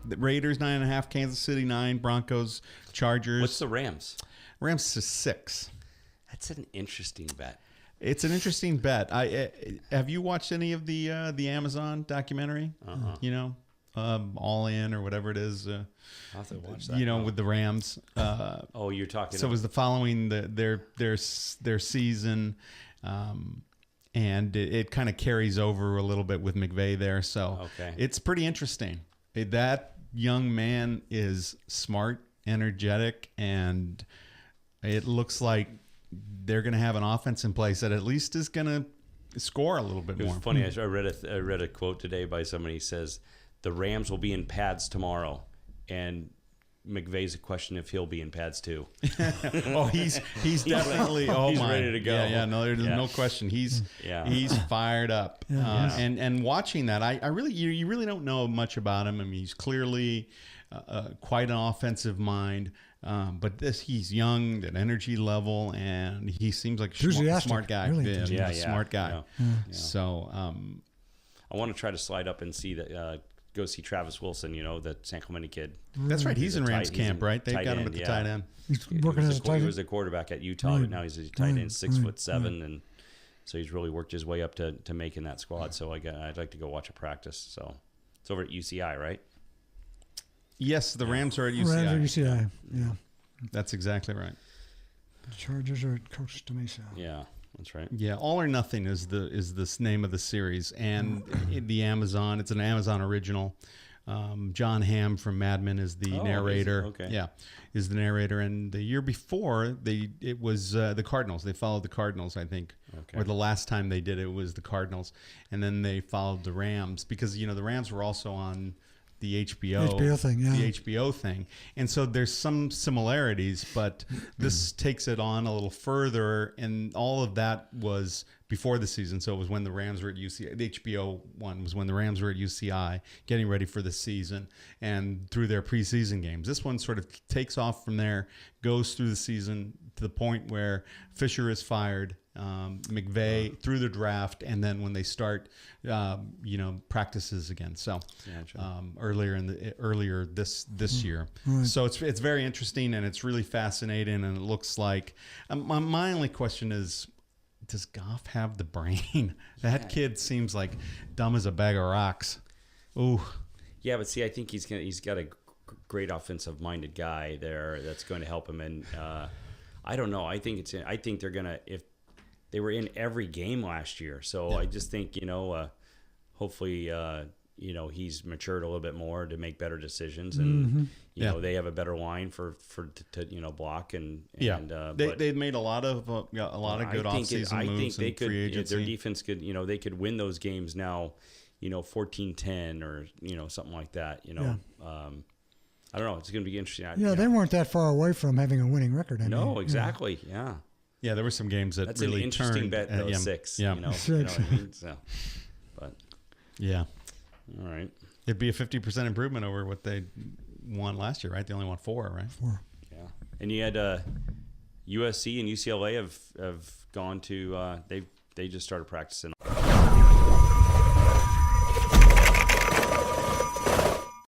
The Raiders 9.5, Kansas City 9, Broncos, Chargers. What's the Rams? Rams is 6. That's an interesting bet. It's an interesting bet. Have you watched any of the Amazon documentary? You know, All In or whatever it is. I'll have to watch that. You know, with the Rams. You're talking. So it was the following their season, and it kind of carries over a little bit with McVay there. So it's pretty interesting. That young man is smart, energetic, and it looks like they're going to have an offense in place that at least is going to score a little bit more. It was funny. I read a quote today by somebody who says the Rams will be in pads tomorrow, and McVay's a question if he'll be in pads too. He's definitely he's ready to go. Yeah, no, there's no question. He's fired up. And watching that, I really you really don't know much about him. I mean, he's clearly quite an offensive mind, but he's young, that energy level, and he seems like a smart guy. Really Smart guy. So I want to try to slide up and see that. Go see Travis Wilson, you know, the San Clemente kid. That's right. He's in Rams camp, right? They've got him at the tight end. He's working as a tight end. He was a quarterback at Utah, but now he's a tight end, 6'7", and so he's really worked his way up to making that squad. So I'd like to go watch a practice. So it's over at UCI, right? Yes, the Rams are at UCI. Rams are at UCI, yeah. That's exactly right. The Chargers are at Costa Mesa. Yeah. That's right. Yeah, All or Nothing is the name of the series, and the Amazon. It's an Amazon original. John Hamm from Mad Men is the narrator. Okay. Yeah, is the narrator. And the year before, it was the Cardinals. They followed the Cardinals, I think, or the last time they did it was the Cardinals, and then they followed the Rams because the Rams were also on the HBO thing, yeah. The HBO thing. And so there's some similarities, but this takes it on a little further, and all of that was before the season. So it was when the Rams were at UCI. The HBO one was when the Rams were at UCI getting ready for the season and through their preseason games. This one sort of takes off from there, goes through the season to the point where Fisher is fired, McVay through the draft, and then when they start, practices again. So earlier this year. Right. So it's very interesting, and it's really fascinating, and it looks like my only question is, does Goff have the brain? That kid seems like dumb as a bag of rocks. Ooh. Yeah, but see, I think he's got a great offensive-minded guy there that's going to help him. And I don't know. I think they're gonna, if they were in every game last year. So I just think hopefully he's matured a little bit more to make better decisions, and they have a better line to block and they made a lot of good offseason moves. I think their free agency. defense could they could win those games now, 14-10 or something like that. I don't know. It's going to be interesting. They weren't that far away from having a winning record. No, exactly. Yeah, there were some games that that's really an interesting turned. Bet. Those 6. Yeah. You know what I mean? So, but yeah. All right. It'd be a 50% improvement over what they won last year, right? They only won 4, right? 4. Yeah. And you had USC and UCLA have gone to they just started practicing.